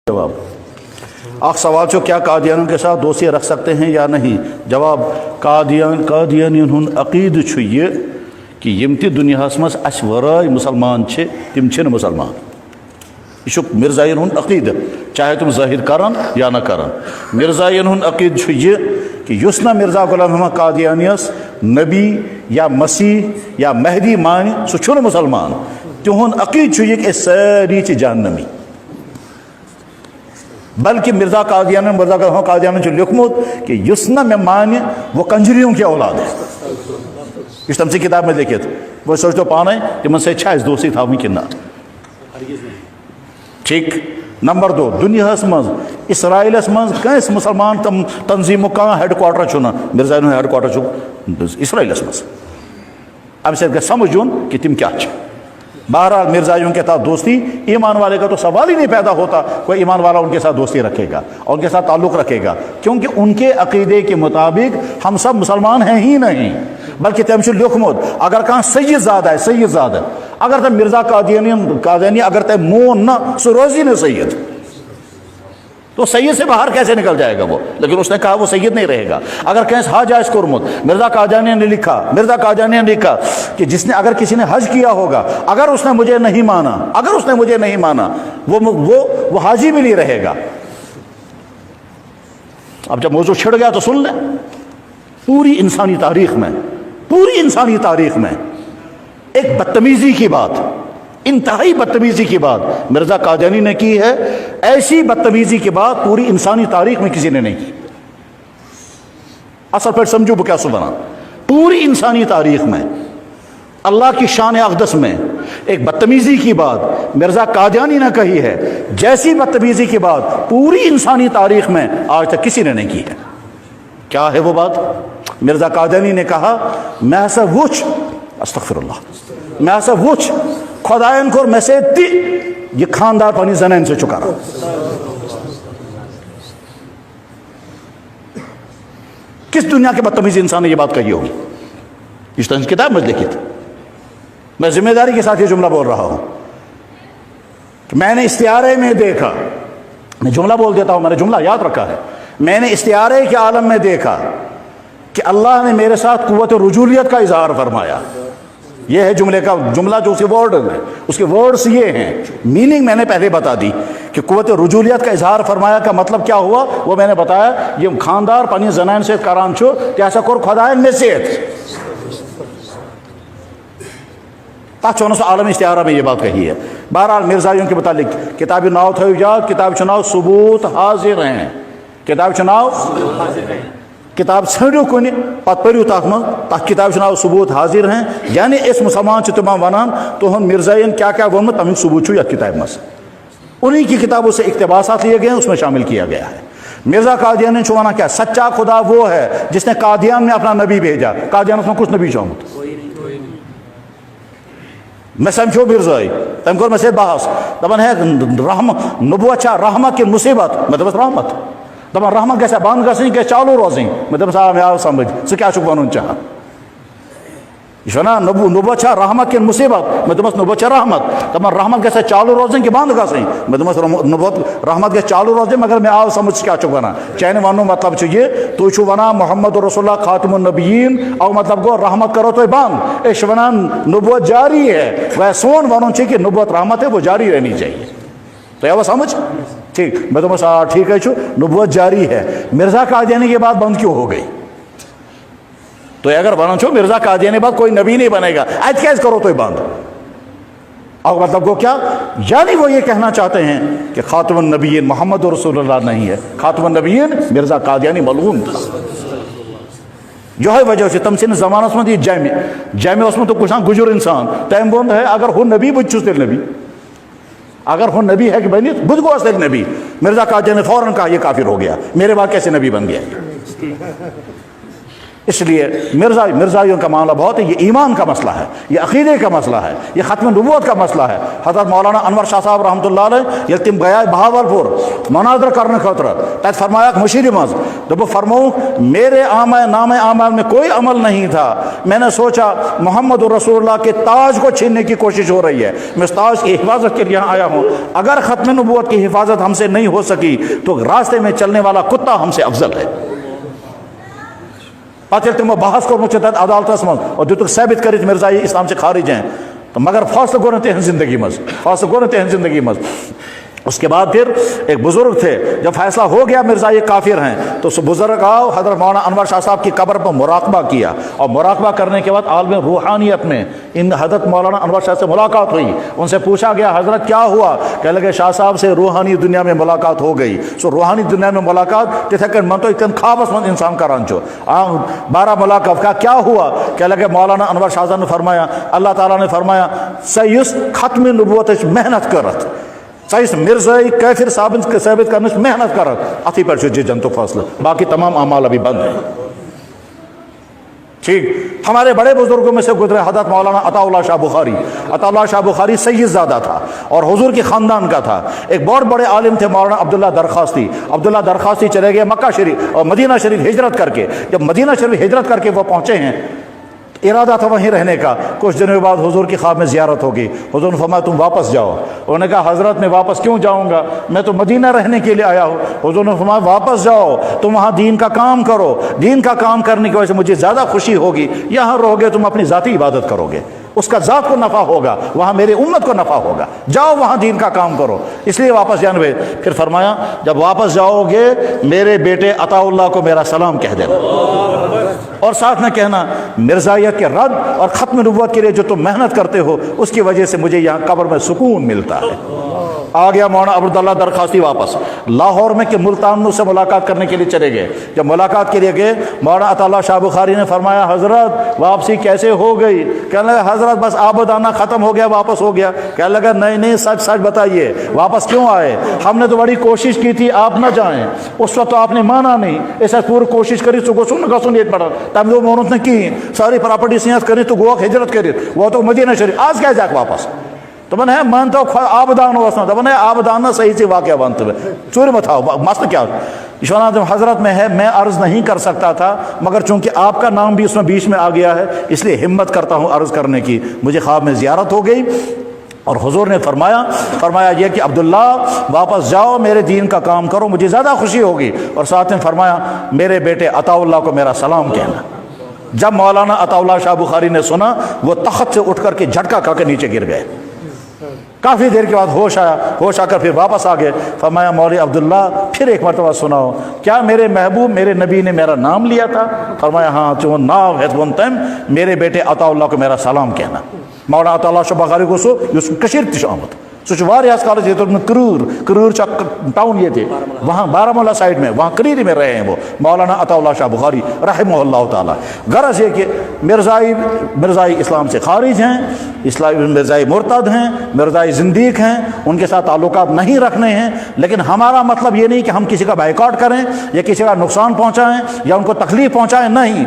جواب اخ سوال چھو کیا قادیانوں کے ساتھ دوستی رکھ سکتے ہیں یا نہیں؟ جواب قادیانین ہن عقید چھو یہ کہ یم تی دنیا مز اس ورائے مسلمان چھے تم چھن مسلمان. یہ مرزائین ہن عقید چاہے تم ظاہر کرن یا نہ کرن. مرزائین ہن عقید چھو یہ کہ یس نہ مرزا غلام محمد قادیانیس نبی یا مسیح یا مہدی مان سہ چھن مسلمان. تہن عقید چھو یہ کہ ساری چھ جہنمی. بلکہ مرزا غلام قادیانی جو لکھمت کہ یس نہ میں مانے وہ کنجریوں کی اولاد ہے. یہ تم سے کتاب میں دیکھت وہ سوچتو پانے تمن سے چھا اس دوستی تھا کہ نہ. ٹھیک. نمبر 2 دنیا مز اسرائیل مز کنس مسلمان تنظیم کا ہیڈ کوارٹر چھنا مرزا ہیڈ کوارٹر چھو اسرائیل مز. ام سے سمجھون کہ تم کیا چھ. بہرحال مرزائیوں کے ساتھ دوستی ایمان والے کا تو سوال ہی نہیں پیدا ہوتا. کوئی ایمان والا ان کے ساتھ دوستی رکھے گا اور ان کے ساتھ تعلق رکھے گا کیونکہ ان کے عقیدے کے مطابق ہم سب مسلمان ہیں ہی نہیں. بلکہ تم سے لکھمت اگر کہاں سید زادہ ہے سید زادہ اگر تم مرزا قادیانی اگر تم مون نہ سو روزی نہ سید تو سید سے باہر کیسے نکل جائے گا وہ. لیکن اس نے کہا وہ سید نہیں رہے گا. اگر کہیں حج آئس کرمت مرزا قادیانی نے لکھا کہ جس نے اگر کسی نے حج کیا ہوگا اگر اس نے مجھے نہیں مانا وہ حاجی بھی نہیں رہے گا. اب جب موضوع چھڑ گیا تو سن لیں. پوری انسانی تاریخ میں ایک بدتمیزی کی بات انتہائی بدتمیزی کی بات مرزا قادیانی نے کی ہے. ایسی بدتمیزی کی بات پوری انسانی تاریخ میں کسی نے نہیں کی. اصل پر سمجھو وہ کیا سبنا. پوری انسانی تاریخ میں اللہ کی شان اقدس میں ایک بدتمیزی کی بات مرزا قادیانی نے کہی ہے. جیسی بدتمیزی کی بات پوری انسانی تاریخ میں آج تک کسی نے نہیں کی ہے. کیا ہے وہ بات؟ مرزا قادیانی نے کہا میں ایسا وچ استغفر اللہ میں ایسا وچ خدائن کو میں سے تی یہ خاندار پانی زنین سے چکا رہا. کس دنیا کے بدتمیز انسان نے یہ بات کہی ہوگی؟ اس طرح کتاب میں لکھی تھی. میں ذمہ داری کے ساتھ یہ جملہ بول رہا ہوں کہ میں نے استعارے میں دیکھا. میں جملہ بول دیتا ہوں میں نے جملہ یاد رکھا ہے. میں نے استعارے کے عالم میں دیکھا کہ اللہ نے میرے ساتھ قوت رجولیت کا اظہار فرمایا. یہ ہے جملہ جو اس کے ورڈ ہے. اس کے ورڈز یہ ہیں. میننگ میں نے پہلے بتا دی کہ قوت رجولیت کا اظہار فرمایا کا مطلب کیا ہوا وہ میں نے بتایا. یہ خاندار پنی زنان سے کران چھو ایسا کور خدائن میں سے عالم استعارہ میں یہ بات کہی ہے. بہرحال مرزائیوں کے متعلق کتاب ناؤ تھو یاد. کتاب چناؤ ثبوت حاضر ہیں. کتاب چناؤ کتاب ژھنڈو کن پتہ پریو تک من تک کتاب چناؤ ثبوت حاضر ہیں. یعنی اس مسلمان تمام ونان تہن مرزائین کیا وونمت تمیک ثبوت چھو یتھ کتاب مز. انہی کی کتابوں سے اقتباسات لیے گئے ہیں اس میں شامل کیا گیا ہے. مرزا قادیانی چھو ونا کیا سچا خدا وہ ہے جس نے قادیان میں اپنا نبی بھیجا. قادیان میں کچھ نبی چاہمت میں سمجھو مرزائی تم کو میں سے بحث دپان ہے رحمت نبوت چھا رحمت کی مصیبت میں دپس رحمت دپان رحمت گژھِ بند گژھٕنۍ کہِ چالو روزٕنۍ میں دپس مےٚ آو سمجھ ژٕ کیٛاہ چھُکھ وَنُن چاہان. یہ چھُ ونان نبوت چھا رحمت کِنہٕ مصیبت میں دپس نبوت چھا رحمت. دپان رحمت گژھِ چالو روزٕنۍ کہِ بند گژھٕنۍ میں دپس نبوت رحمت گژھِ چالو روزٕنۍ مگر مےٚ آو سمجھ ژٕ کیٛاہ چھُکھ ونان. چانہِ وننُک مطلب چھُ یہِ تُہۍ چھُو ونان محمد رسول اللہ خاتم النبیین او مطلب گوٚو رحمت کرو تُہۍ بند. أسۍ چھِ ونان نبوت جاری ہے. وہ سون ونُن چھُ کہ نبوت رحمت ہے وہ جاری رہنی چاہیے. تو آوا سمجھ ٹھیک. میں دپس ٹھیک ہے نبوت جاری ہے. مرزا قادیانی کی بات بند کیوں ہو گئی؟ تو اگر ونان چھو مرزا قادیانی بعد کوئی نبی نہیں بنے گا ات کیسے کرو تو بند. اور مطلب وہ کیا یعنی وہ یہ کہنا چاہتے ہیں کہ خاتم النبیین محمد رسول اللہ نہیں ہے. خاتم النبیین مرزا قادیانی ملعون تھا. جو ہے وجہ سے تم سن زمانس میں جامع اس میں تو کچھ گجر انسان تم بند ہے اگر ہو نبی بچ چھس تیل نبی اگر ہو نبی ہے کہ بنی بدھ کو تیل نبی. مرزا قادیانی نے فوراً کہا یہ کافر ہو گیا میرے بعد کیسے نبی بن گیا. اس لیے مرزائیوں کا معاملہ بہت ہے، یہ ایمان کا مسئلہ ہے، یہ عقیدے کا مسئلہ ہے، یہ ختم نبوت کا مسئلہ ہے۔ حضرت مولانا انور شاہ صاحب رحمۃ اللہ علیہ یل تم گیا بہاولپور مناظر کرنے خاطر تت فرمایا مشیر مز دب فرمو میرے نام اعمال میں کوئی عمل نہیں تھا، میں نے سوچا محمد رسول اللہ کے تاج کو چھیننے کی کوشش ہو رہی ہے، میں اس تاج کی حفاظت کے لیے یہاں آیا ہوں، اگر ختم نبوت کی حفاظت ہم سے نہیں ہو سکی تو راستے میں چلنے والا کتا ہم سے افضل ہے۔ پتہ تمو بحث کورمت عدالتس من اور دتک ثابت کرت مرزائی اسلام سے خارج ہیں، تو مگر فاصلہ گو تہذ زندگی مز، فاصلہ گو تہذ زندگی مز۔ اس کے بعد پھر ایک بزرگ تھے، جب فیصلہ ہو گیا مرزا یہ کافر ہیں تو اس بزرگ آؤ حضرت مولانا انور شاہ صاحب کی قبر پر مراقبہ کیا، اور مراقبہ کرنے کے بعد عالم روحانیت میں ان حضرت مولانا انور شاہ سے ملاقات ہوئی، ان سے پوچھا گیا حضرت کیا ہوا؟ کہنے لگے شاہ صاحب سے روحانی دنیا میں ملاقات ہو گئی۔ سو روحانی دنیا میں ملاقات تتھے کن من تو اتن خوابس من انسان کران چھو 12 ملاقات کا کیا ہوا؟ کہنے لگے مولانا انور شاہ صاحب نے فرمایا، اللہ تعالیٰ نے فرمایا سیس ختم نبوت محنت کرت، سائس مرزائی کافر ثابت کرنے محنت کرت، اتھی پر جی جنتو فاصلہ، باقی تمام اعمال ابھی بند ہیں۔ ٹھیک، ہمارے بڑے بزرگوں میں سے گزرے حضرت مولانا عطا اللہ شاہ بخاری۔ عطا اللہ شاہ بخاری سید زادہ تھا اور حضور کی خاندان کا تھا۔ ایک بہت بڑے عالم تھے مولانا عبداللہ درخواستی۔ عبداللہ درخواستی چلے گئے مکہ شریف اور مدینہ شریف ہجرت کر کے، جب مدینہ شریف ہجرت کر کے وہ پہنچے ہیں، ارادہ تھا وہیں رہنے کا، کچھ دنوں بعد حضور کی خواب میں زیارت ہوگی، حضور نے فرمایا تم واپس جاؤ۔ انہوں نے کہا حضرت میں واپس کیوں جاؤں گا، میں تو مدینہ رہنے کے لیے آیا ہوں۔ حضور نے فرمایا واپس جاؤ، تم وہاں دین کا کام کرو، دین کا کام کرنے کی وجہ سے مجھے زیادہ خوشی ہوگی، یہاں رہو گے تم اپنی ذاتی عبادت کرو گے، اس کا ذات کو نفع ہوگا، وہاں میرے امت کو نفع ہوگا، جاؤ وہاں دین کا کام کرو، اس لیے واپس جانے ہوئے۔ پھر فرمایا جب واپس جاؤ گے میرے بیٹے عطا اللہ کو میرا سلام کہہ دینا، اور ساتھ میں کہنا مرزائیت کے رد اور ختم نبوت کے لیے جو تم محنت کرتے ہو اس کی وجہ سے مجھے یہاں قبر میں سکون ملتا ہے۔ آ گیا مولانا عبداللہ درخواستی واپس لاہور میں کہ ملتان سے ملاقات کرنے کے لیے چلے گئے۔ جب ملاقات کے لیے گئے مولانا عطا اللہ شاہ بخاری نے فرمایا حضرت واپسی کیسے ہو گئی؟ کہنے لگا حضرت بس آبادانہ ختم ہو گیا واپس ہو گیا۔ کہنے لگا نہیں سچ سچ بتائیے واپس کیوں آئے؟ ہم نے تو بڑی کوشش کی تھی آپ نہ جائیں، اس وقت تو آپ نے مانا نہیں، ایسا پوری کوشش کری تو گسن یہ پڑا تم دو محنت نے کی ساری پراپرٹی سیاست کری تو گوا ہجرت کری وہ تو مدینہ شریف آج کیا جاک واپس تو میں مانتا ہوں آبدان ہوسنا دپان ہے آبدان نہ صحیح سے واقعہ بنتے ہوئے چور مت آؤ مست کیا اشوانات حضرت میں ہے، میں عرض نہیں کر سکتا تھا مگر چونکہ آپ کا نام بھی اس میں بیچ میں آ گیا ہے اس لیے ہمت کرتا ہوں عرض کرنے کی۔ مجھے خواب میں زیارت ہو گئی اور حضور نے فرمایا یہ کہ عبداللہ واپس جاؤ میرے دین کا کام کرو مجھے زیادہ خوشی ہوگی، اور ساتھ میں فرمایا میرے بیٹے عطا اللہ کو میرا سلام کہنا۔ جب مولانا عطا اللہ شاہ بخاری نے سنا وہ تخت سے اٹھ کر کے جھٹکا کھا کے نیچے گر گئے۔ کافی دیر کے بعد ہوش آ کر پھر واپس آ گئے۔ فرمایا مولوی عبداللہ پھر ایک مرتبہ سناؤ کیا میرے محبوب میرے نبی نے میرا نام لیا تھا؟ فرمایا ہاں چون نام ہے میرے بیٹے عطا اللہ کو میرا سلام کہنا۔ مولانا عطا اللہ شاہ بخاری کو سو کشیر تش آمد سہ کالج کرور ٹاؤن یہ تھے وہاں بارہمولہ سائڈ میں وہاں کریری میں رہے ہیں وہ مولانا عطا اللہ شاہ بخاری رحمہ اللہ تعالیٰ۔ غرض یہ کہ مرزائی اسلام سے خارج ہیں، مرزائی مرتد ہیں، مرزائی زندیق ہیں، ان کے ساتھ تعلقات نہیں رکھنے ہیں، لیکن ہمارا مطلب یہ نہیں کہ ہم کسی کا بائیکاٹ کریں یا کسی کا نقصان پہنچائیں یا ان کو تکلیف پہنچائیں، نہیں۔